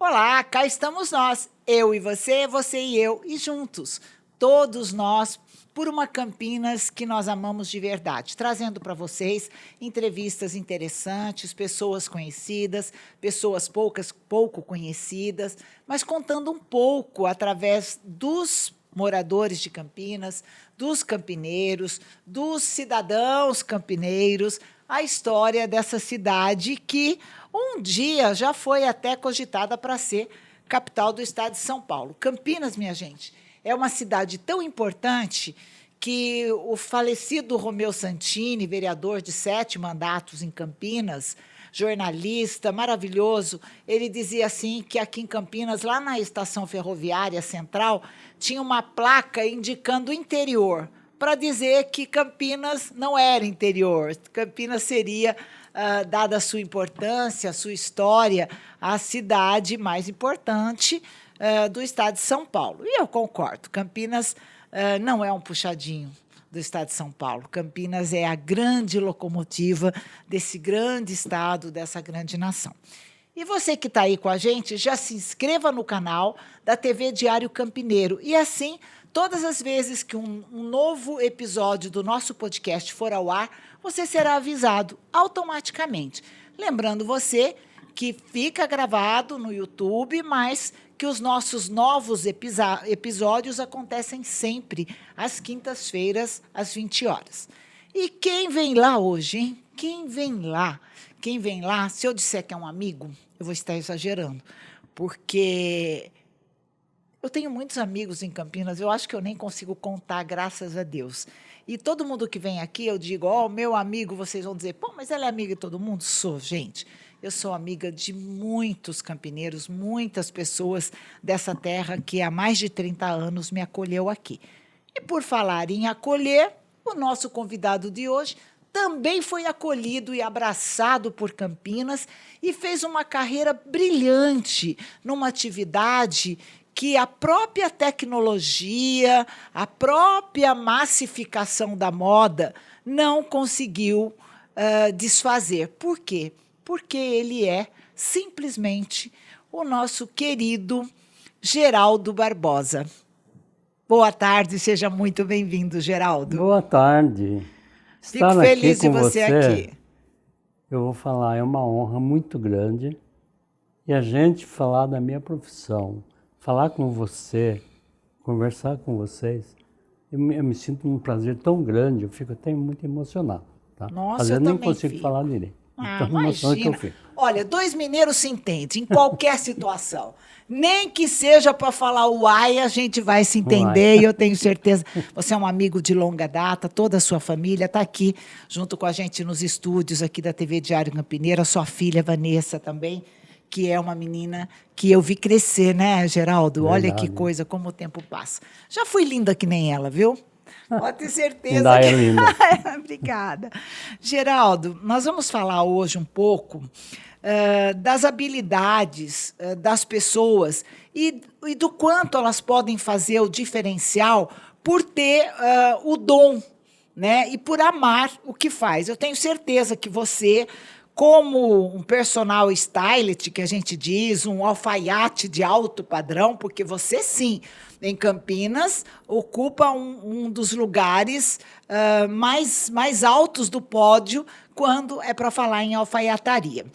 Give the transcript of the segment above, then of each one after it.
Olá, cá estamos nós, eu e você e eu, e juntos, todos nós, por uma Campinas que nós amamos de verdade, trazendo para vocês entrevistas interessantes, pessoas conhecidas, pessoas pouco conhecidas, mas contando um pouco através dos moradores de Campinas, dos campineiros, dos cidadãos campineiros, a história dessa cidade que um dia já foi até cogitada para ser capital do estado de São Paulo. Campinas, minha gente, é uma cidade tão importante que o falecido Romeu Santini, vereador de 7 mandatos em Campinas, jornalista maravilhoso, ele dizia assim que aqui em Campinas, lá na estação ferroviária central, tinha uma placa indicando o interior, para dizer que Campinas não era interior, Campinas seria, dada a sua importância, a sua história, a cidade mais importante do estado de São Paulo. E eu concordo, Campinas não é um puxadinho do estado de São Paulo. Campinas é a grande locomotiva desse grande estado, dessa grande nação. E você que está aí com a gente, já se inscreva no canal da TV Diário Campineiro. E assim, todas as vezes que um novo episódio do nosso podcast for ao ar, você será avisado automaticamente. Lembrando você que fica gravado no YouTube, mas que os nossos novos episódios acontecem sempre às quintas-feiras, às 20 horas. E quem vem lá hoje, hein? Quem vem lá? Quem vem lá, se eu disser que é um amigo, eu vou estar exagerando, porque eu tenho muitos amigos em Campinas, eu acho que eu nem consigo contar, graças a Deus. E todo mundo que vem aqui, eu digo, meu amigo, vocês vão dizer, pô, mas ela é amiga de todo mundo? Sou, gente. Eu sou amiga de muitos campineiros, muitas pessoas dessa terra que há mais de 30 anos me acolheu aqui. E por falar em acolher, o nosso convidado de hoje também foi acolhido e abraçado por Campinas e fez uma carreira brilhante numa atividade que a própria tecnologia, a própria massificação da moda não conseguiu desfazer. Por quê? Porque ele é simplesmente o nosso querido Geraldo Barbosa. Boa tarde, seja muito bem-vindo, Geraldo. Boa tarde. Fico feliz de você aqui. Eu vou falar, é uma honra muito grande. E a gente falar da minha profissão, falar com você, conversar com vocês, eu me sinto um prazer tão grande, eu fico até muito emocionado. Tá? Nossa, às vezes nem consigo falar direito. Imagina. Olha, 2 mineiros se entendem em qualquer situação. Nem que seja para falar uai, a gente vai se entender, e eu tenho certeza. Você é um amigo de longa data, toda a sua família está aqui junto com a gente nos estúdios aqui da TV Diário Campineiro, a sua filha Vanessa também, que é uma menina que eu vi crescer, né, Geraldo? Verdade. Olha que coisa, como o tempo passa. Já fui linda que nem ela, viu? Pode ter certeza. Ainda é linda. Obrigada. Geraldo, nós vamos falar hoje um pouco das habilidades das pessoas e do quanto elas podem fazer o diferencial por ter o dom, né? E por amar o que faz. Eu tenho certeza que você, como um personal stylist, que a gente diz, um alfaiate de alto padrão, porque você, sim, em Campinas, ocupa um dos lugares mais altos do pódio quando é para falar em alfaiataria.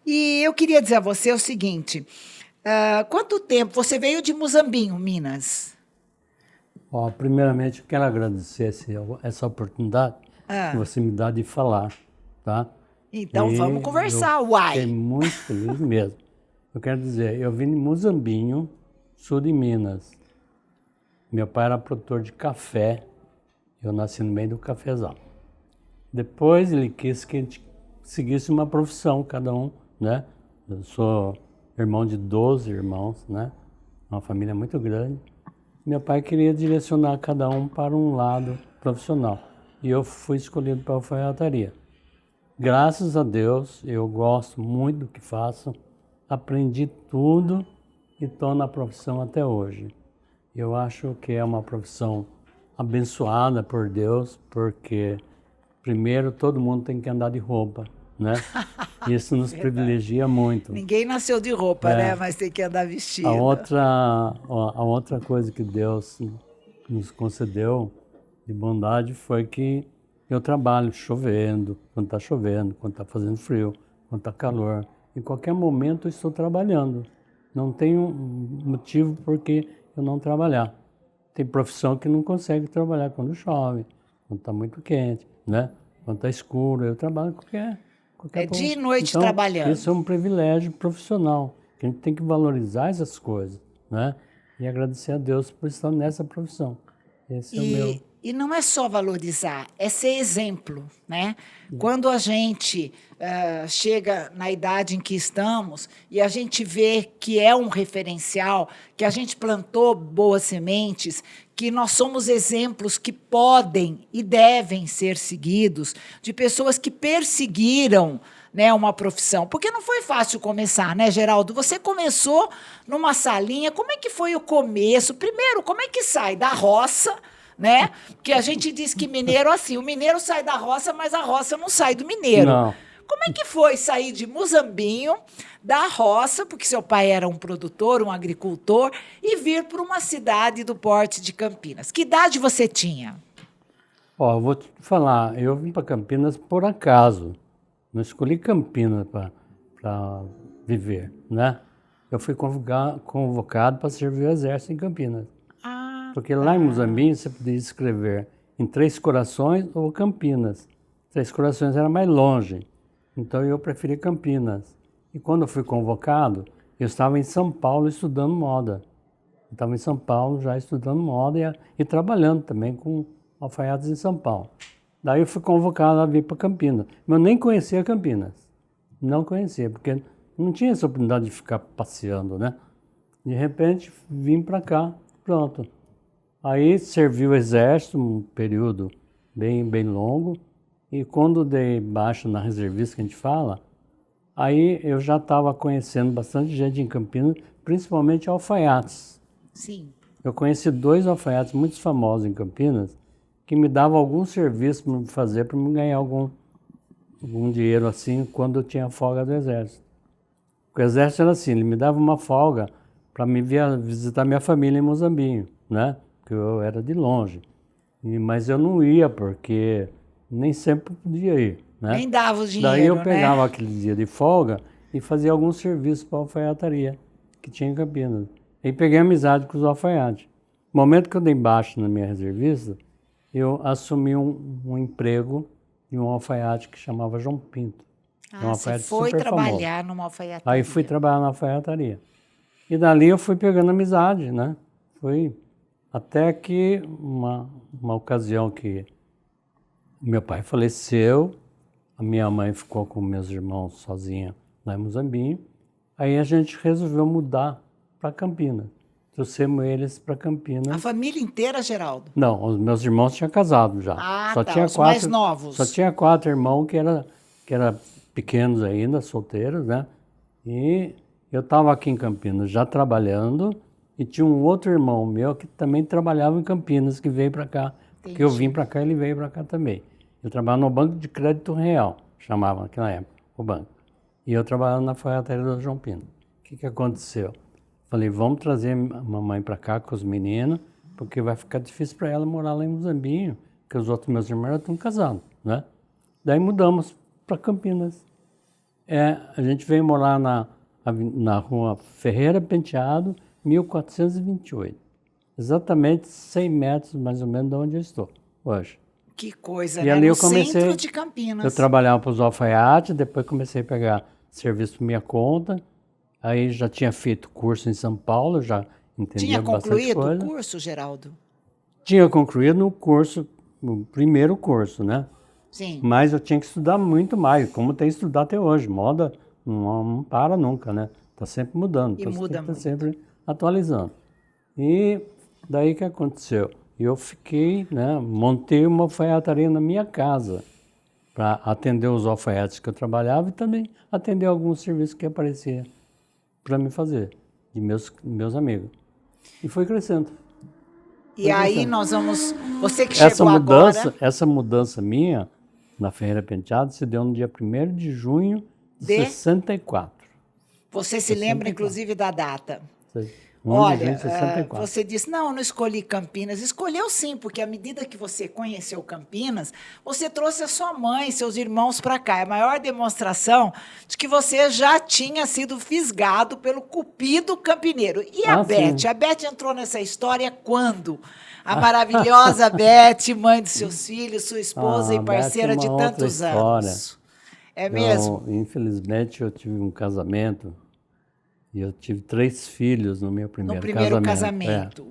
E eu queria dizer a você o seguinte, quanto tempo... Você veio de Muzambinho, Minas? Primeiramente, eu quero agradecer essa oportunidade que você me dá de falar, tá? Então, vamos conversar, uai. Fiquei muito feliz mesmo. Eu quero dizer, eu vim de Muzambinho, sul de Minas. Meu pai era produtor de café, eu nasci no meio do cafezal. Depois ele quis que a gente seguisse uma profissão, cada um, né? Eu sou irmão de 12 irmãos, né? Uma família muito grande. Meu pai queria direcionar cada um para um lado profissional. E eu fui escolhido para a alfaiataria. Graças a Deus, eu gosto muito do que faço, aprendi tudo e estou na profissão até hoje. Eu acho que é uma profissão abençoada por Deus, porque primeiro todo mundo tem que andar de roupa, né? Isso nos privilegia muito. Ninguém nasceu de roupa, né? Mas tem que andar vestido. A outra coisa que Deus nos concedeu de bondade foi que eu trabalho chovendo, quando está chovendo, quando está fazendo frio, quando está calor. Em qualquer momento eu estou trabalhando. Não tenho motivo por que eu não trabalhar. Tem profissão que não consegue trabalhar quando chove, quando está muito quente, né? Quando está escuro. Eu trabalho qualquer dia e noite então, trabalhando. Isso é um privilégio profissional, que a gente tem que valorizar essas coisas, né? E agradecer a Deus por estar nessa profissão. Esse é o meu... E não é só valorizar, é ser exemplo, né? Quando a gente chega na idade em que estamos e a gente vê que é um referencial, que a gente plantou boas sementes, que nós somos exemplos que podem e devem ser seguidos de pessoas que perseguiram, né, uma profissão. Porque não foi fácil começar, né, Geraldo? Você começou numa salinha. Como é que foi o começo? Primeiro, como é que sai da roça, né? Porque a gente diz que mineiro, assim, o mineiro sai da roça, mas a roça não sai do mineiro. Não. Como é que foi sair de Muzambinho, da roça, porque seu pai era um produtor, um agricultor, e vir para uma cidade do porte de Campinas? Que idade você tinha? Ó, eu vou te falar, eu vim para Campinas por acaso. Não escolhi Campinas para viver, né? Eu fui convocado para servir o exército em Campinas. Porque lá em Muzambinho você podia escrever em Três Corações ou Campinas. Três Corações era mais longe, então eu preferi Campinas. E quando eu fui convocado, eu estava em São Paulo estudando moda. Eu estava em São Paulo já estudando moda e trabalhando também com alfaiates em São Paulo. Daí eu fui convocado a vir para Campinas, mas eu nem conhecia Campinas. Não conhecia, porque não tinha essa oportunidade de ficar passeando, né? De repente, vim para cá, pronto. Aí servi o exército um período bem longo, e quando dei baixa na reservista que a gente fala, aí eu já estava conhecendo bastante gente em Campinas, principalmente alfaiates. Sim. Eu conheci 2 alfaiates muito famosos em Campinas, que me davam algum serviço para me fazer, para me ganhar algum dinheiro assim, quando eu tinha folga do exército. O exército era assim, ele me dava uma folga para me visitar minha família em Muzambinho, né? Porque eu era de longe. Mas eu não ia, porque nem sempre podia ir, né? Nem dava o dinheiro, Daí eu pegava, né? aquele dia de folga e fazia algum serviço para a alfaiataria que tinha em Campinas. E peguei amizade com os alfaiates. No momento que eu dei baixo na minha reservista, eu assumi um emprego de um alfaiate que chamava João Pinto. Um Você alfaiate foi super trabalhar famoso. numa alfaiataria. Aí fui trabalhar na alfaiataria. E dali eu fui pegando amizade, né? Foi até que uma ocasião que meu pai faleceu, a minha mãe ficou com meus irmãos sozinha lá em Muzambinho. Aí a gente resolveu mudar para Campinas. Trouxemos eles para Campinas. A família inteira, Geraldo? Não, os meus irmãos tinham casado já. Ah, tá, os mais novos. Só tinha 4 irmãos que era pequenos ainda, solteiros, né? E eu estava aqui em Campinas já trabalhando e tinha um outro irmão meu que também trabalhava em Campinas, que veio para cá. Porque eu vim para cá e ele veio para cá também. Eu trabalhava no Banco de Crédito Real, chamava naquela época, o banco. E eu trabalhava na alfaiataria do João Pinto. O que aconteceu? Falei, vamos trazer a mamãe para cá com os meninos, porque vai ficar difícil para ela morar lá em Muzambinho, porque os outros meus irmãos já estão casados, né? Daí mudamos para Campinas. A gente veio morar na rua Ferreira Penteado, 1428. Exatamente 100 metros, mais ou menos, de onde eu estou hoje. Que coisa, E né? ali No eu comecei, centro de Campinas. eu trabalhava para os alfaiates, depois comecei a pegar serviço por minha conta. Aí já tinha feito curso em São Paulo, já entendia bastante coisa. Tinha concluído o curso, Geraldo? Tinha concluído no primeiro curso, né? Sim. Mas eu tinha que estudar muito mais, como tem que estudar até hoje. Moda não para nunca, né? Está sempre mudando. E muda muito. Está sempre atualizando. E daí o que aconteceu? Eu fiquei, né? Montei uma alfaiataria na minha casa para atender os alfaiates que eu trabalhava e também atender alguns serviços que apareciam para me fazer, de meus amigos. E foi crescendo. E aí nós vamos... Você que chegou agora... Essa mudança minha na Ferreira Penteado se deu no dia 1º de junho de 64. Você se lembra, inclusive, da data? 1 de junho de 64. Você disse, não, eu não escolhi Campinas. Escolheu sim, porque à medida que você conheceu Campinas, você trouxe a sua mãe, seus irmãos para cá. É a maior demonstração de que você já tinha sido fisgado pelo cupido campineiro. E a Beth? Sim. A Beth entrou nessa história quando? A maravilhosa Beth, mãe dos seus filhos, sua esposa e parceira de tantos anos. É mesmo? Infelizmente, eu tive um casamento e eu tive 3 filhos no meu primeiro casamento.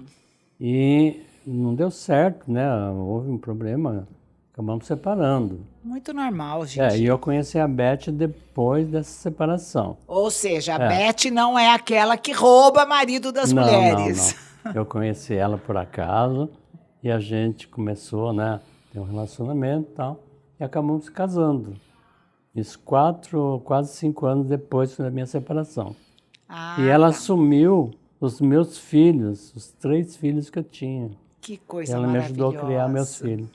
E não deu certo, né? Houve um problema, acabamos separando. Muito normal, gente. E eu conheci a Beth depois dessa separação. Ou seja, a Beth não é aquela que rouba marido das mulheres. Não. Eu conheci ela por acaso e a gente começou, né, ter um relacionamento e tal, e acabamos se casando. Isso quase 5 anos depois da minha separação. E ela assumiu os meus filhos, os 3 filhos que eu tinha. Que coisa maravilhosa. Ela me ajudou a criar meus filhos.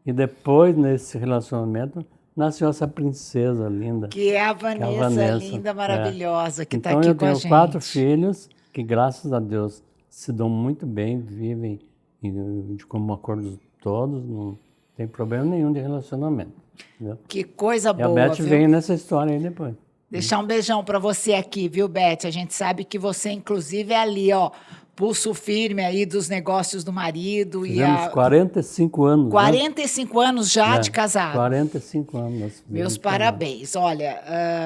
E depois, nesse relacionamento, nasceu essa princesa linda. Que é a Vanessa, linda, maravilhosa, que está aqui com a gente. Então, eu tenho 4 filhos que, graças a Deus, se dão muito bem, vivem de comum acordo todos, não tem problema nenhum de relacionamento. Entendeu? Que coisa boa, e a Beth veio nessa história aí depois. Deixar um beijão para você aqui, viu, Beth? A gente sabe que você, inclusive, é ali, ó, pulso firme aí dos negócios do marido. Fizemos 45 anos. 45 anos já de casado. 45 anos. Meus parabéns. Olha...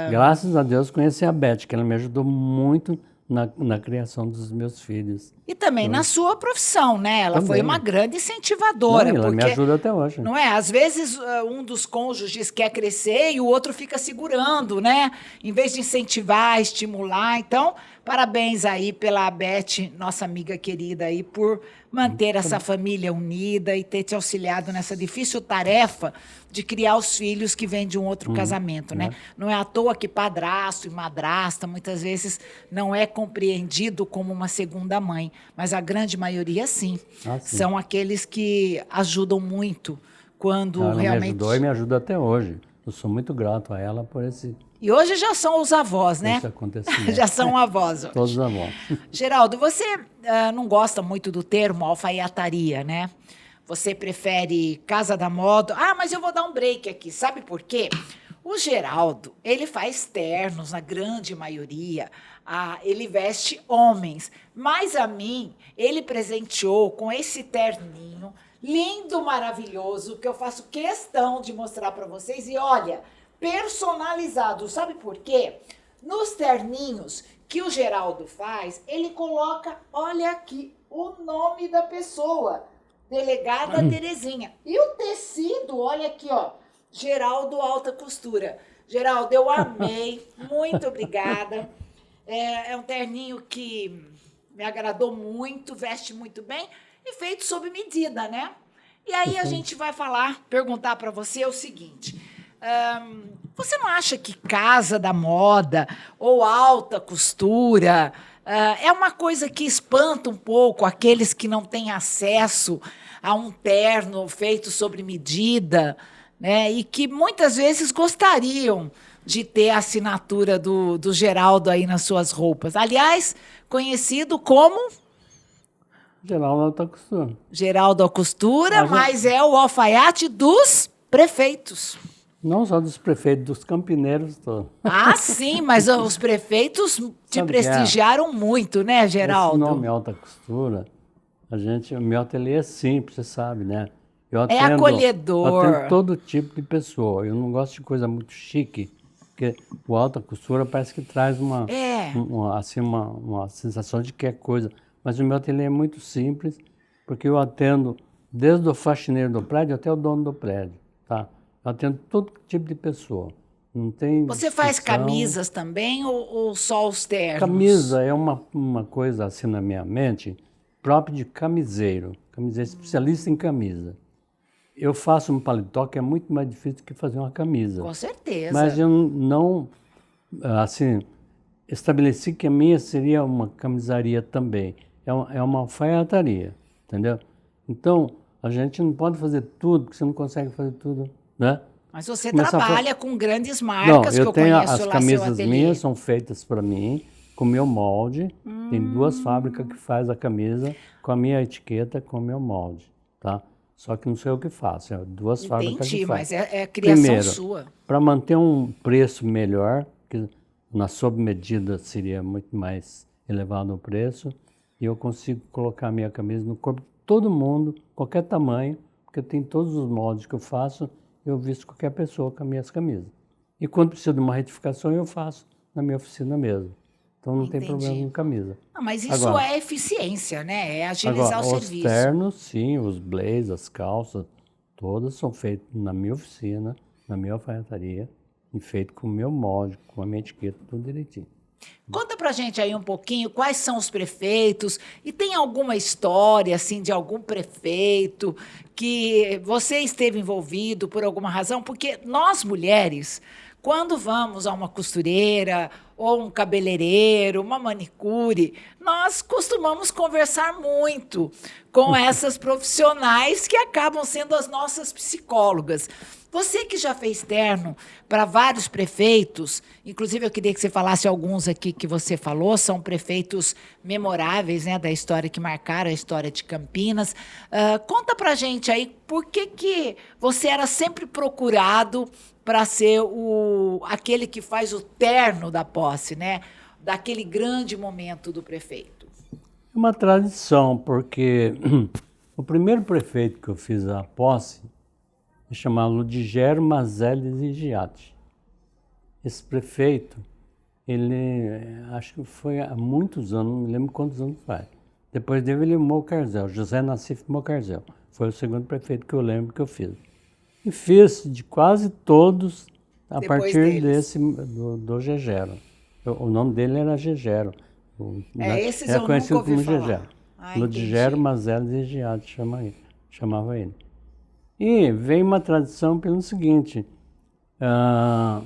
Graças a Deus conheci a Beth, que ela me ajudou muito na criação dos meus filhos. E também na sua profissão, né? Ela foi uma grande incentivadora. Ela me ajuda até hoje. Não é? Às vezes um dos cônjuges quer crescer e o outro fica segurando, né? Em vez de incentivar, estimular. Então, parabéns aí pela Beth, nossa amiga querida aí, por manter essa família unida e ter te auxiliado nessa difícil tarefa de criar os filhos que vêm de um outro casamento, né? Não é à toa que padrasto e madrasta muitas vezes não é compreendido como uma segunda mãe, mas a grande maioria sim. São aqueles que ajudam muito quando ela realmente... me ajudou e me ajuda até hoje. Eu sou muito grato a ela por esse... E hoje já são os avós, né? Já são avós hoje. Todos avós. Geraldo, você não gosta muito do termo alfaiataria, né? Você prefere casa da moda. Ah, mas eu vou dar um break aqui. Sabe por quê? O Geraldo, ele faz ternos, na grande maioria. Ele veste homens. Mas a mim, ele presenteou com esse terninho lindo, maravilhoso, que eu faço questão de mostrar para vocês. E olha, personalizado. Sabe por quê? Nos terninhos que o Geraldo faz, ele coloca, olha aqui, o nome da pessoa. Delegada Terezinha. E o tecido, olha aqui, ó. Geraldo Alta Costura. Geraldo, eu amei. Muito obrigada. É um terninho que me agradou muito, veste muito bem e feito sob medida, né? E aí a gente vai perguntar para você o seguinte. Você não acha que casa da moda ou alta costura é uma coisa que espanta um pouco aqueles que não têm acesso a um terno feito sob medida, né? E que muitas vezes gostariam de ter a assinatura do Geraldo aí nas suas roupas? Aliás, conhecido como... Geraldo Alta Costura. Geraldo Alta Costura, mas é o alfaiate dos prefeitos. Não só dos prefeitos, dos campineiros todos. Sim, mas os prefeitos te prestigiaram muito, né, Geraldo? Esse nome Alta Costura, o meu ateliê é simples, você sabe, né? É acolhedor. Eu atendo todo tipo de pessoa. Eu não gosto de coisa muito chique, porque o Alta Costura parece que traz uma sensação de que é coisa. Mas o meu ateliê é muito simples, porque eu atendo desde o faxineiro do prédio até o dono do prédio, tá? Eu atendo todo tipo de pessoa. Não tem Você faz camisas também ou só os ternos? Camisa é uma coisa assim na minha mente, própria de camiseiro. Camiseiro especialista em camisa. Eu faço um paletó que é muito mais difícil que fazer uma camisa. Com certeza. Mas eu não, assim, estabeleci que a minha seria uma camisaria também. É uma alfaiataria, entendeu? Então, a gente não pode fazer tudo, porque você não consegue fazer tudo, né? Mas você Começar a trabalha com grandes Não, marcas que eu eu tenho conheço as lá, seu camisas ateliê. minhas são feitas para mim, com meu molde. Tem 2 fábricas que faz a camisa com a minha etiqueta, com o meu molde, tá? Só que não sou eu que faço, é 2 fábricas que Entendi, fazem. mas é criação Primeiro, sua. para manter um preço melhor, que na sob medida seria muito mais elevado o preço, e eu consigo colocar a minha camisa no corpo de todo mundo, qualquer tamanho, porque tem todos os moldes que eu faço, eu visto qualquer pessoa com as minhas camisas. E quando precisa de uma retificação, eu faço na minha oficina mesmo. Então não tem problema Entendi. com camisa. Ah, mas isso Agora, é eficiência, né? É agilizar agora, o os serviço. ternos, sim, os blazers, as calças, todas são feitos na minha oficina, na minha alfaiataria, e feito com o meu molde, com a minha etiqueta, tudo direitinho. Conta pra gente aí um pouquinho quais são os prefeitos e tem alguma história assim de algum prefeito que você esteve envolvido por alguma razão? Porque nós mulheres, quando vamos a uma costureira ou um cabeleireiro, uma manicure, nós costumamos conversar muito com essas profissionais que acabam sendo as nossas psicólogas. Você que já fez terno para vários prefeitos, inclusive eu queria que você falasse alguns aqui que você falou, são prefeitos memoráveis, né, da história que marcaram a história de Campinas. Conta pra gente aí por que você era sempre procurado para ser aquele que faz o terno da posse, né, daquele grande momento do prefeito. É uma tradição, porque o primeiro prefeito que eu fiz a posse se chamava Ludigero Mazeles e Giatti. Esse prefeito, ele, acho que foi há muitos anos, não me lembro quantos anos faz. Depois dele, ele Mocarzel, José Nassif Mocarzel. Foi o segundo prefeito que eu lembro que eu fiz. E fiz de quase todos a Depois partir deles. do Gegero. O nome dele era Gegero. Esses Era eu nunca conhecido ouvi como falar. Gegero. Ah, Ludigero entendi. Mazeles e Giatti chamava ele. E veio uma tradição pelo seguinte, a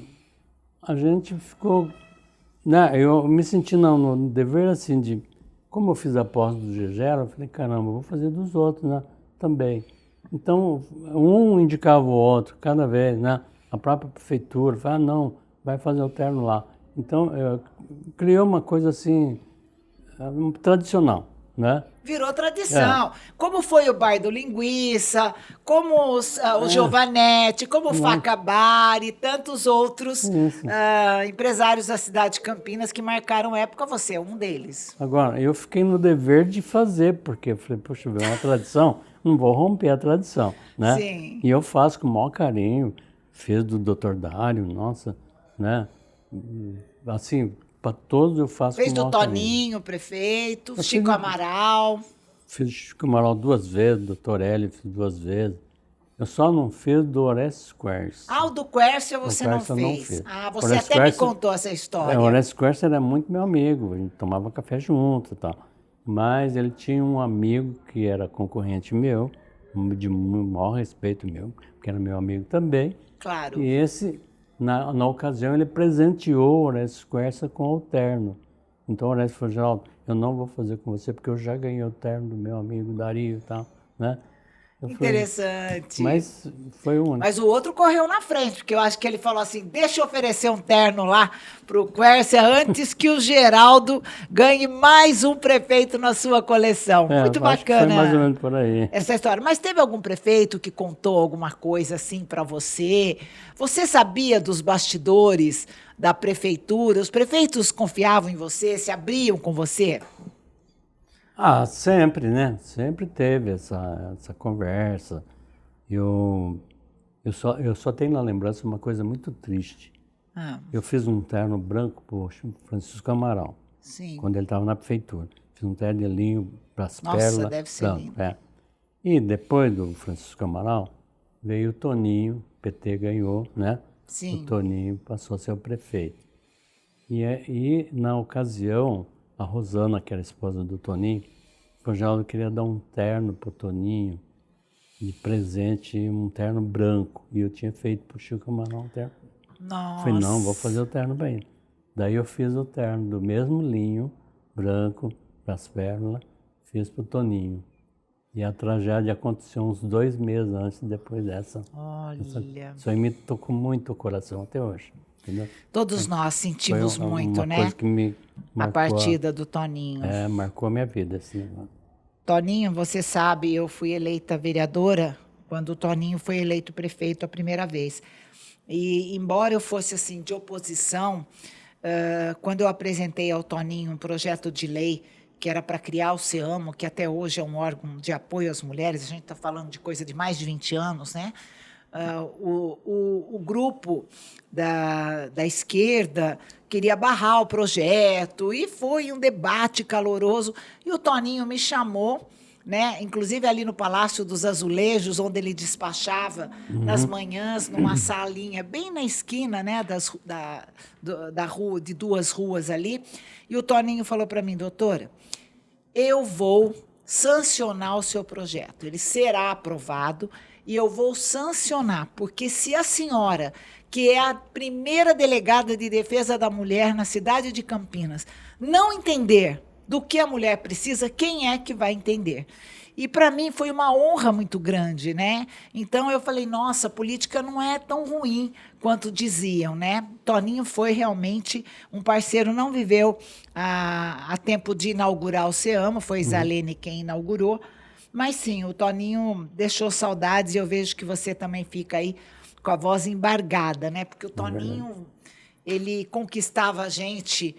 gente ficou, né, eu me senti no dever assim de, como eu fiz a posse do Gegero, eu falei, caramba, eu vou fazer dos outros, né, também. Então, um indicava o outro cada vez, né, a própria prefeitura, falava, não, vai fazer o terno lá. Então, criou uma coisa assim, tradicional, né. Virou É, tradição. Como foi o Bar do Linguiça, como o Giovanetti, como o né, Faca Bar e tantos outros isso. empresários da cidade de Campinas que marcaram época, você é um deles. Agora, eu fiquei no dever de fazer, porque eu falei, poxa, é uma tradição, não vou romper a tradição, né? Sim. E eu faço com o maior carinho, fiz do Dr. Dário, nossa, né? Assim, para todos eu faço com Fez o do maior carinho. Toninho, prefeito, Eu Chico Amaral. fiz Chico Amaral 2 vezes, Dr. Hélio fiz 2 vezes. Eu só não fiz do Orestes Quercia. Ah, o do Quércia O você não Quercia eu não fez. fiz. Ah, você Orestes até me Quercia, contou essa o história. Orestes Quercia era muito meu amigo, a gente tomava café junto e tal. Mas ele tinha um amigo que era concorrente meu, de maior respeito meu, que era meu amigo também. Claro. E esse, na ocasião, ele presenteou o Orestes Quercia com o terno. Então o Orestes falou, Geraldo, eu não vou fazer com você porque eu já ganhei o terno do meu amigo Dario e tal, né? Eu falei, Interessante. mas foi o único. Mas o outro correu na frente, porque eu acho que ele falou assim: deixa eu oferecer um terno lá pro Quércia antes que o Geraldo ganhe mais um prefeito na sua coleção. Muito Acho que foi mais ou bacana menos por aí. essa história. Mas teve algum prefeito que contou alguma coisa assim para você? Você sabia dos bastidores da prefeitura? Os prefeitos confiavam em você, se abriam com você? Ah, sempre, né? Sempre teve essa conversa. Eu só tenho na lembrança uma coisa muito triste. Ah, Eu fiz um terno branco para o Francisco Amaral, sim. quando ele estava na prefeitura. Fiz um terno de linho para as Nossa, pérolas, deve ser branco, lindo. é. E depois do Francisco Amaral, veio o Toninho, o PT ganhou, né? Sim. O Toninho passou a ser o prefeito. E na ocasião, a Rosana, que era a esposa do Toninho, o Geraldo queria dar um terno para o Toninho, de presente, um terno branco. E eu tinha feito para o Chico Amaral um terno. Nossa. Falei, não, vou fazer o terno para ele. Daí eu fiz o terno do mesmo linho, branco, para as pérolas, fiz para o Toninho. E a tragédia aconteceu uns 2 meses antes, depois dessa. Olha, Isso aí me tocou muito o coração até hoje, entendeu? todos nós Foi sentimos muito, uma né? coisa que me A marcou, partida do Toninho. marcou a minha vida, esse negócio. Toninho, você sabe, eu fui eleita vereadora quando o Toninho foi eleito prefeito a primeira vez. E, embora eu fosse assim de oposição, quando eu apresentei ao Toninho um projeto de lei que era para criar o CEAMO, que até hoje é um órgão de apoio às mulheres, a gente está falando de coisa de mais de 20 anos, né? O grupo da esquerda queria barrar o projeto, e foi um debate caloroso, e o Toninho me chamou, né? Inclusive ali no Palácio dos Azulejos, onde ele despachava nas manhãs, numa salinha bem na esquina, né, da rua, de 2 ruas ali. E o Toninho falou para mim: doutora, eu vou sancionar o seu projeto. Ele será aprovado e eu vou sancionar, porque se a senhora, que é a primeira delegada de defesa da mulher na cidade de Campinas, não entender do que a mulher precisa, quem é que vai entender? E para mim foi uma honra muito grande, né? Então eu falei, nossa, a política não é tão ruim quanto diziam, né? Toninho foi realmente um parceiro, não viveu a tempo de inaugurar o CEAMO, foi Isalene quem inaugurou, mas sim, o Toninho deixou saudades, e eu vejo que você também fica aí com a voz embargada, né? Porque o Toninho, ele conquistava a gente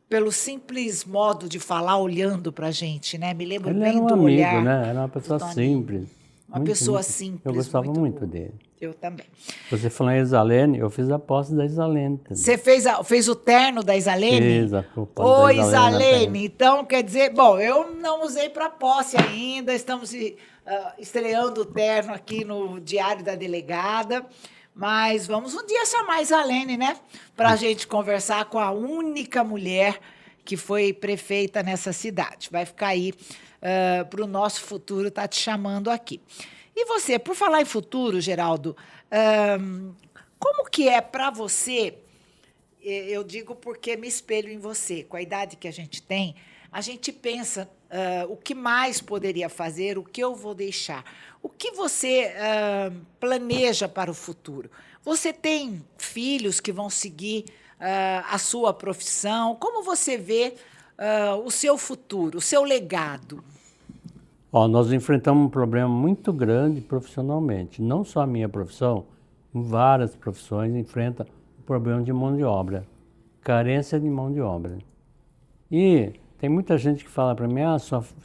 pelo simples modo de falar, olhando para a gente, né? Me lembro Ele bem era um do amigo, olhar né? Era uma do pessoa Toninho. simples. Uma muito, pessoa muito. simples. Eu gostava muito boa. dele. Eu também. Você falou em Isalene, eu fiz a posse da Isalene também. Você fez o terno da Isalene? Fiz a roupa Ô, da Isalene na Isalene, terra. então quer dizer, bom, eu não usei para posse ainda, estamos estreando o terno aqui no Diário da Delegada, mas vamos um dia chamar a Isalene, né? Para a gente conversar com a única mulher que foi prefeita nessa cidade. Vai ficar aí para o nosso futuro, tá te chamando aqui. E você, por falar em futuro, Geraldo, como que é para você? Eu digo porque me espelho em você. Com a idade que a gente tem, a gente pensa o que mais poderia fazer, o que eu vou deixar. O que você planeja para o futuro? Você tem filhos que vão seguir a sua profissão? Como você vê o seu futuro, o seu legado? Ó, nós enfrentamos um problema muito grande profissionalmente. Não só a minha profissão, várias profissões enfrentam o problema de mão de obra, carência de mão de obra. E tem muita gente que fala para mim,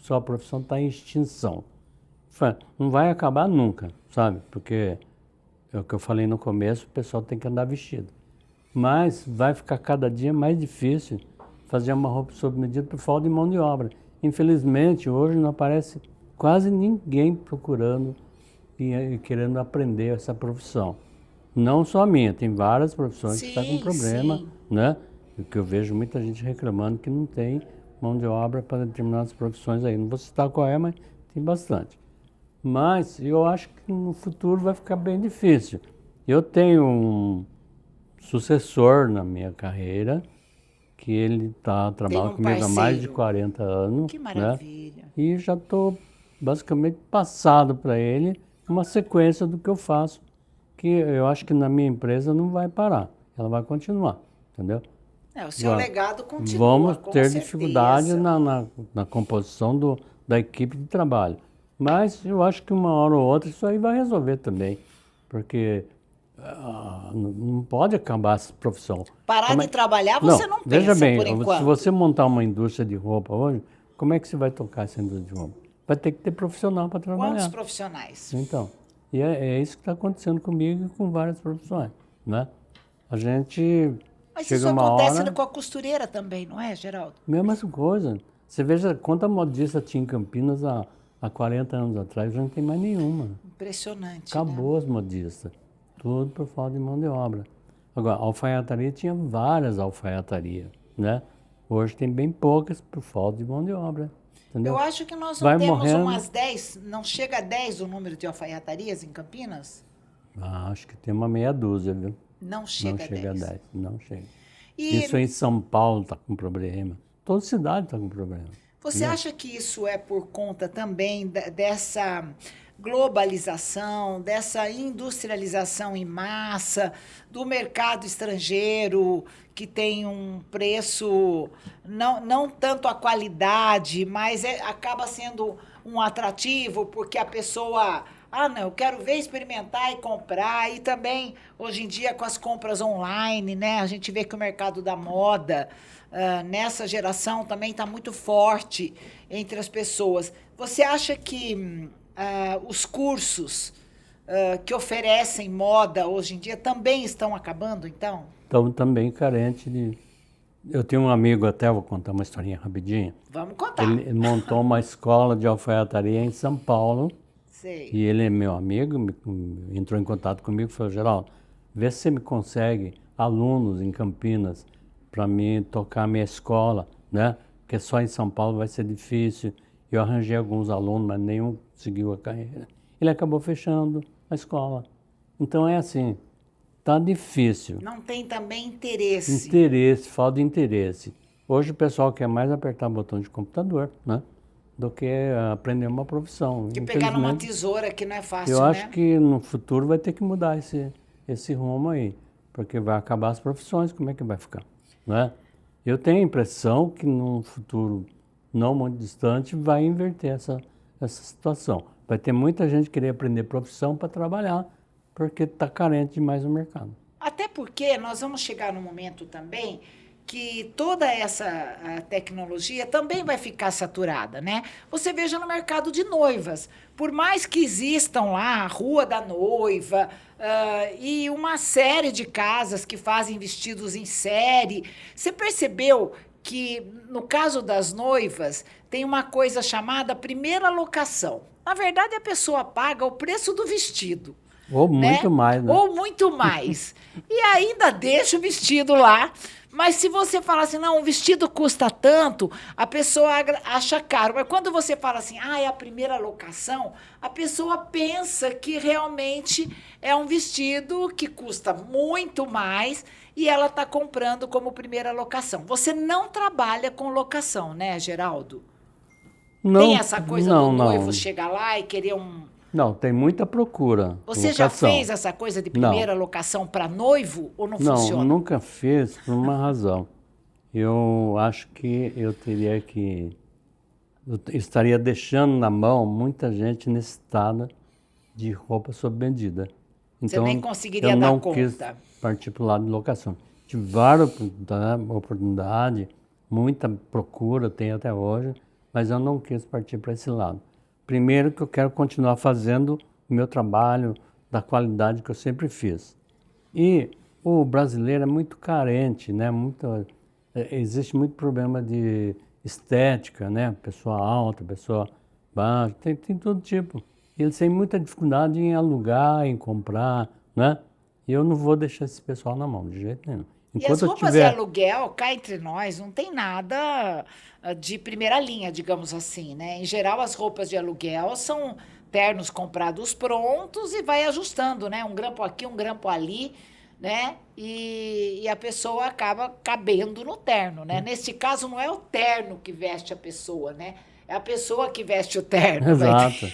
sua profissão está em extinção. Não vai acabar nunca, sabe? Porque é o que eu falei no começo, o pessoal tem que andar vestido. Mas vai ficar cada dia mais difícil fazer uma roupa sob medida por falta de mão de obra. Infelizmente, hoje não aparece quase ninguém procurando e querendo aprender essa profissão. Não só a minha, tem várias profissões que estão com problema, né? O que eu vejo muita gente reclamando que não tem mão de obra para determinadas profissões aí. Não vou citar qual é, mas tem bastante. Mas eu acho que no futuro vai ficar bem difícil. Eu tenho um sucessor na minha carreira, que ele trabalha comigo há mais de 40 anos. Que maravilha. Né? E já estou basicamente passado para ele uma sequência do que eu faço, que eu acho que na minha empresa não vai parar, ela vai continuar, entendeu? O seu legado continua, vamos com ter certeza. dificuldade na composição da equipe de trabalho, mas eu acho que uma hora ou outra isso aí vai resolver também, porque não pode acabar essa profissão. Parar de trabalhar, você não pensa, veja bem, por enquanto. se você montar uma indústria de roupa hoje, como é que você vai tocar essa indústria de roupa? Vai ter que ter profissional para trabalhar. Quantos profissionais? Então, e é isso que está acontecendo comigo e com várias profissões, né? A gente Mas chega isso uma acontece hora... com a costureira também, não é, Geraldo? Mesma coisa. Você veja quanta modista tinha em Campinas há 40 anos atrás, já não tem mais nenhuma. Impressionante, Acabou as modistas. Tudo por falta de mão de obra. Agora, a alfaiataria tinha várias alfaiatarias, né? Hoje tem bem poucas por falta de mão de obra. Entendeu? Eu acho que nós não temos umas 10, não chega a 10 o número de alfaiatarias em Campinas? Acho que tem uma meia dúzia, viu? Não chega, não chega a 10. a 10, não chega. E Isso em São Paulo está com problema. Toda cidade está com problema. Você acha que isso é por conta também dessa globalização, dessa industrialização em massa, do mercado estrangeiro, que tem um preço, não tanto a qualidade, mas acaba sendo um atrativo, porque a pessoa, não, eu quero ver, experimentar e comprar. E também, hoje em dia, com as compras online, né, a gente vê que o mercado da moda, nessa geração, também está muito forte entre as pessoas. Você acha que os cursos que oferecem moda hoje em dia também estão acabando, então? Estão também carentes de... Eu tenho um amigo, até vou contar uma historinha rapidinho. Vamos contar. Ele montou uma escola de alfaiataria em São Paulo. Sei. E ele é meu amigo, entrou em contato comigo e falou: Geraldo, vê se você me consegue alunos em Campinas para mim tocar minha escola, né? Porque só em São Paulo vai ser difícil. Eu arranjei alguns alunos, mas nenhum seguiu a carreira. Ele acabou fechando a escola. Então é assim, tá difícil. Não tem também interesse. Interesse, falta de interesse. Hoje o pessoal quer mais apertar botão de computador, né? Do que aprender uma profissão. Que pegar numa tesoura, que não é fácil, eu né? acho que no futuro vai ter que mudar esse rumo aí, porque vai acabar as profissões, como é que vai ficar, né? Eu tenho a impressão que num futuro não muito distante vai inverter essa situação. Vai ter muita gente querer aprender profissão para trabalhar, porque está carente demais no mercado. Até porque nós vamos chegar num momento também que toda essa tecnologia também vai ficar saturada, né? Você veja no mercado de noivas, por mais que existam lá a Rua da Noiva e uma série de casas que fazem vestidos em série, você percebeu que no caso das noivas tem uma coisa chamada primeira locação. Na verdade, a pessoa paga o preço do vestido. Ou muito mais, né? Ou muito mais. E ainda deixa o vestido lá. Mas se você falar assim, não, o vestido custa tanto, a pessoa acha caro. Mas quando você fala assim, é a primeira locação, a pessoa pensa que realmente é um vestido que custa muito mais e ela está comprando como primeira locação. Você não trabalha com locação, né, Geraldo? Não, tem essa coisa do noivo chegar lá e querer um... Não, tem muita procura. Você já fez essa coisa de primeira locação para noivo ou não funciona? Não, nunca fiz por uma razão. Eu acho que eu estaria deixando na mão muita gente necessitada de roupa sob medida. Então, você nem conseguiria dar conta. Eu não quis partir para o lado de locação. Tive várias oportunidades, muita procura, tem até hoje, mas eu não quis partir para esse lado. Primeiro que eu quero continuar fazendo o meu trabalho da qualidade que eu sempre fiz. E o brasileiro é muito carente, né? Existe muito problema de estética, né? Pessoa alta, pessoa baixa, tem todo tipo. Eles têm muita dificuldade em alugar, em comprar, né? E eu não vou deixar esse pessoal na mão, de jeito nenhum. E as roupas de aluguel, cá entre nós, não tem nada de primeira linha, digamos assim, né? Em geral, as roupas de aluguel são ternos comprados prontos e vai ajustando, né? Um grampo aqui, um grampo ali, né? E a pessoa acaba cabendo no terno, né? Nesse caso, não é o terno que veste a pessoa, né? É a pessoa que veste o terno. Exato.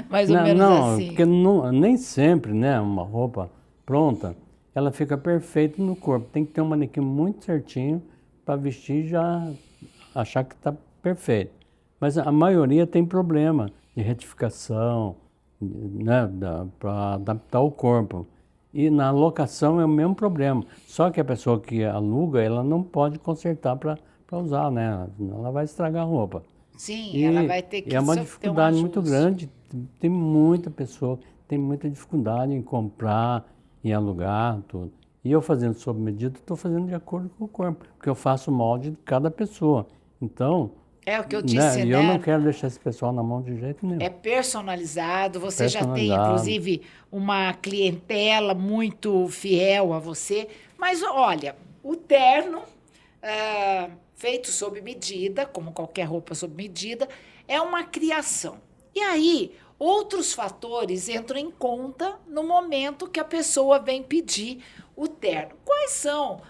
Mais ou menos assim. Porque nem sempre, né, uma roupa pronta, ela fica perfeita no corpo. Tem que ter um manequim muito certinho para vestir e já achar que está perfeito. Mas a maioria tem problema de retificação, né, para adaptar o corpo. E na locação é o mesmo problema. Só que a pessoa que aluga, ela não pode consertar para usar, né? Senão ela vai estragar a roupa. Sim, ela vai ter que é uma dificuldade muito grande. Tem muita pessoa, tem muita dificuldade em comprar, em alugar, tudo. E eu fazendo sob medida, estou fazendo de acordo com o corpo, porque eu faço o molde de cada pessoa. Então, é o que eu disse, né? Eu não quero deixar esse pessoal na mão de jeito nenhum. É personalizado, você já tem, inclusive, uma clientela muito fiel a você. Mas, olha, o terno, feito sob medida, como qualquer roupa sob medida, é uma criação. E aí, outros fatores entram em conta no momento que a pessoa vem pedir o terno. Quais são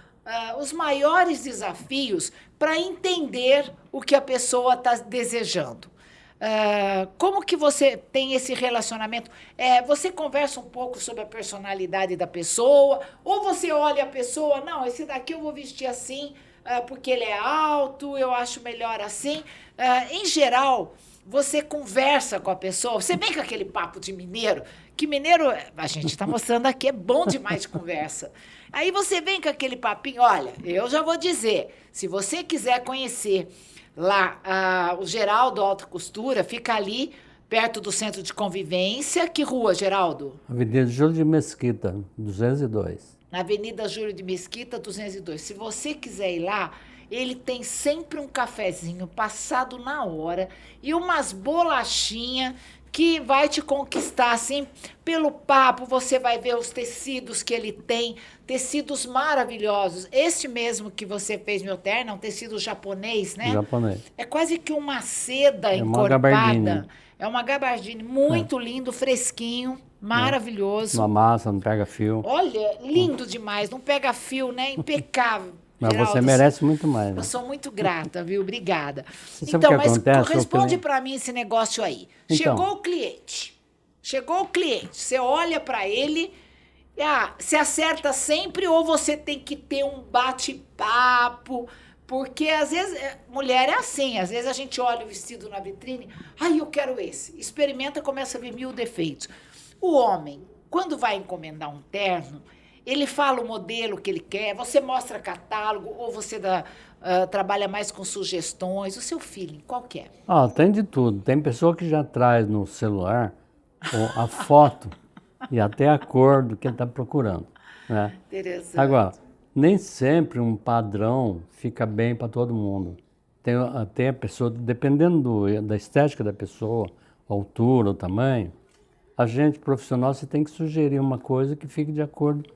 os maiores desafios para entender o que a pessoa está desejando. Como que você tem esse relacionamento? Você conversa um pouco sobre a personalidade da pessoa, ou você olha a pessoa, não, esse daqui eu vou vestir assim, porque ele é alto, eu acho melhor assim. Em geral, você conversa com a pessoa, você vem com aquele papo de mineiro, que mineiro, a gente está mostrando aqui, é bom demais de conversa. Aí você vem com aquele papinho, olha, eu já vou dizer, se você quiser conhecer lá, o Geraldo Alta Costura fica ali, perto do Centro de Convivência. Que rua, Geraldo? Avenida Júlio de Mesquita, 202. Na Avenida Júlio de Mesquita, 202. Se você quiser ir lá, ele tem sempre um cafezinho passado na hora e umas bolachinhas que vai te conquistar, assim, pelo papo. Você vai ver os tecidos que ele tem, tecidos maravilhosos. Este mesmo que você fez, meu terno, é um tecido japonês, né? Japonês. É quase que uma seda É uma encorpada. gabardine. É uma gabardine muito lindo, fresquinho, maravilhoso. Uma massa, não pega fio. Olha, lindo demais, não pega fio, né? Impecável. Mas Geraldo, você merece muito mais, né? eu sou muito grata, viu? Obrigada. Você sabe o que mas acontece, responde ô, para mim esse negócio aí. Então. Chegou o cliente, você olha para ele, você acerta sempre ou você tem que ter um bate-papo? Porque às vezes, mulher é assim, às vezes a gente olha o vestido na vitrine, eu quero esse. Experimenta, começa a ver 1000 defeitos. O homem, quando vai encomendar um terno, ele fala o modelo que ele quer, você mostra catálogo ou você trabalha mais com sugestões, o seu feeling, qual que é? Tem de tudo. Tem pessoa que já traz no celular a foto e até a cor do que ele está procurando, né? Interessante. Agora, nem sempre um padrão fica bem para todo mundo. Tem a pessoa, dependendo da estética da pessoa, a altura, o tamanho, a gente profissional, você tem que sugerir uma coisa que fique de acordo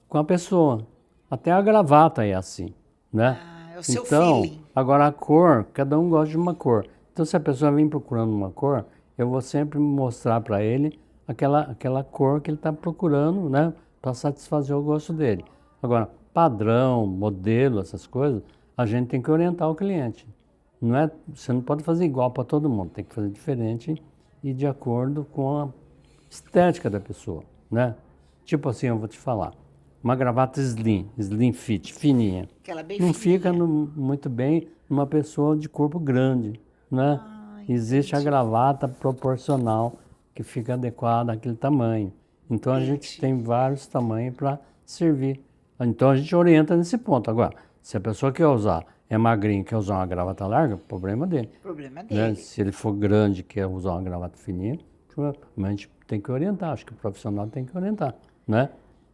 com a pessoa. Até a gravata é assim, né? É o seu então, feeling. Agora a cor, cada um gosta de uma cor. Então, se a pessoa vem procurando uma cor, eu vou sempre mostrar para ele aquela cor que ele está procurando, né? Para satisfazer o gosto dele. Agora, padrão, modelo, essas coisas, a gente tem que orientar o cliente. Você não pode fazer igual para todo mundo, tem que fazer diferente e de acordo com a estética da pessoa, né? Tipo assim, eu vou te falar, uma gravata slim fit, fininha. Aquela bem não fininha. fica muito bem numa pessoa de corpo grande, né? Existe a gravata proporcional que fica adequada àquele tamanho. Então a gente tem vários tamanhos para servir. Então a gente orienta nesse ponto. Agora, se a pessoa quer usar, é magrinho, quer usar uma gravata larga, problema dele. Problema Né? dele. Se ele for grande, quer usar uma gravata fininha, mas a gente tem que orientar, acho que o profissional tem que orientar, né?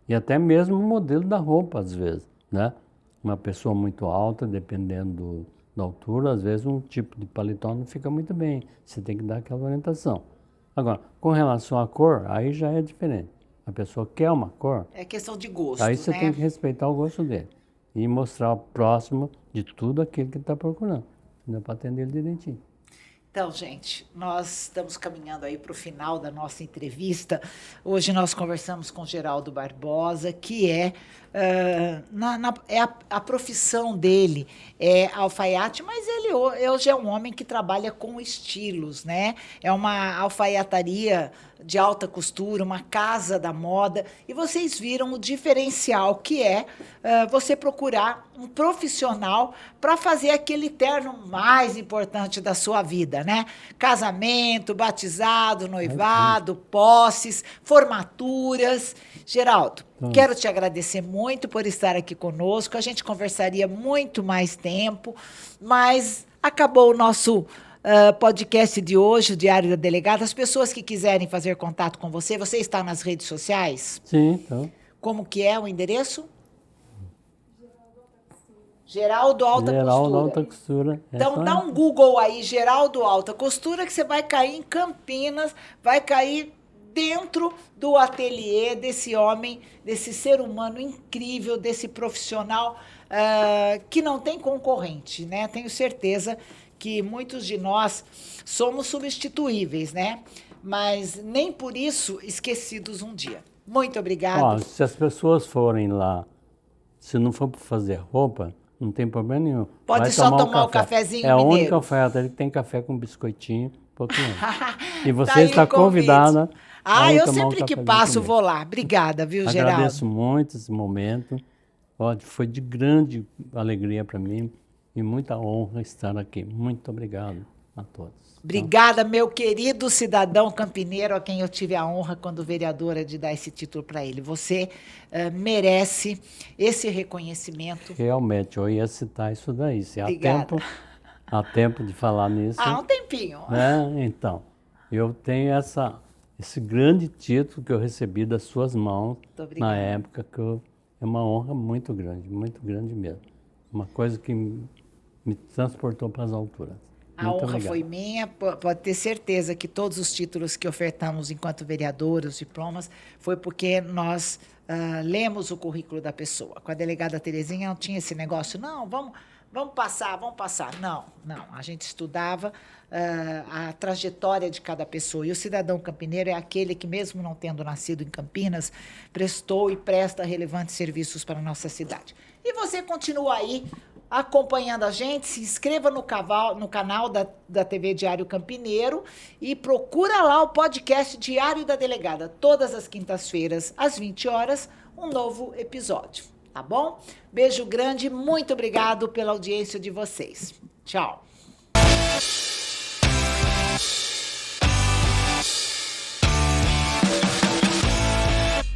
E até mesmo o modelo da roupa, às vezes, né? Uma pessoa muito alta, dependendo da altura, às vezes um tipo de paletó não fica muito bem. Você tem que dar aquela orientação. Agora, com relação à cor, aí já é diferente. A pessoa quer uma cor, É questão de gosto, aí você né? tem que respeitar o gosto dele. E mostrar próximo de tudo aquilo que ele está procurando. Ainda para atender ele direitinho. Então, gente, nós estamos caminhando aí para o final da nossa entrevista. Hoje nós conversamos com Geraldo Barbosa, que a profissão dele é alfaiate, mas ele hoje é um homem que trabalha com estilos, né? É uma alfaiataria de alta costura, uma casa da moda, e vocês viram o diferencial que é você procurar um profissional para fazer aquele terno mais importante da sua vida, né? Casamento, batizado, noivado, posses, formaturas. Geraldo, quero te agradecer muito por estar aqui conosco. A gente conversaria muito mais tempo, mas acabou o nosso podcast de hoje, o Diário da Delegada. As pessoas que quiserem fazer contato com você está nas redes sociais? Sim, então. Como que é o endereço? Geraldo Alta Geraldo Costura. Alta Costura. Então, dá um Google aí, Geraldo Alta Costura, que você vai cair em Campinas, vai cair dentro do ateliê desse homem, desse ser humano incrível, desse profissional que não tem concorrente, né? Tenho certeza que muitos de nós somos substituíveis, né? Mas nem por isso esquecidos um dia. Muito obrigada. Se as pessoas forem lá Se não for para fazer roupa, não tem problema nenhum. Pode Vai só tomar um tomar o café. cafezinho É a mineiro. única oferta ali que tem café com biscoitinho, pouquinho. E você Tá aí está o convite. convidada a ir Eu tomar um sempre que cafezinho passo comigo. vou lá. Obrigada, viu, Geraldo? Agradeço muito esse momento. Olha, foi de grande alegria para mim e muita honra estar aqui. Muito obrigado a todos. Obrigada, meu querido cidadão campineiro, a quem eu tive a honra, quando vereadora, de dar esse título para ele. Você merece esse reconhecimento. Realmente, eu ia citar isso daí. Se Obrigada. há tempo de falar nisso. Um tempinho. Então, eu tenho esse grande título que eu recebi das suas mãos na época, é uma honra muito grande mesmo. Uma coisa que me transportou para as alturas. A honra foi minha, pode ter certeza que todos os títulos que ofertamos enquanto vereadora, os diplomas, foi porque nós lemos o currículo da pessoa. Com a delegada Terezinha não tinha esse negócio, não, vamos passar. Não, a gente estudava a trajetória de cada pessoa. E o cidadão campineiro é aquele que, mesmo não tendo nascido em Campinas, prestou e presta relevantes serviços para a nossa cidade. E você continua aí acompanhando a gente, se inscreva no canal da TV Diário Campineiro e procura lá o podcast Diário da Delegada. Todas as quintas-feiras, às 20 horas, um novo episódio, tá bom? Beijo grande, muito obrigado pela audiência de vocês. Tchau.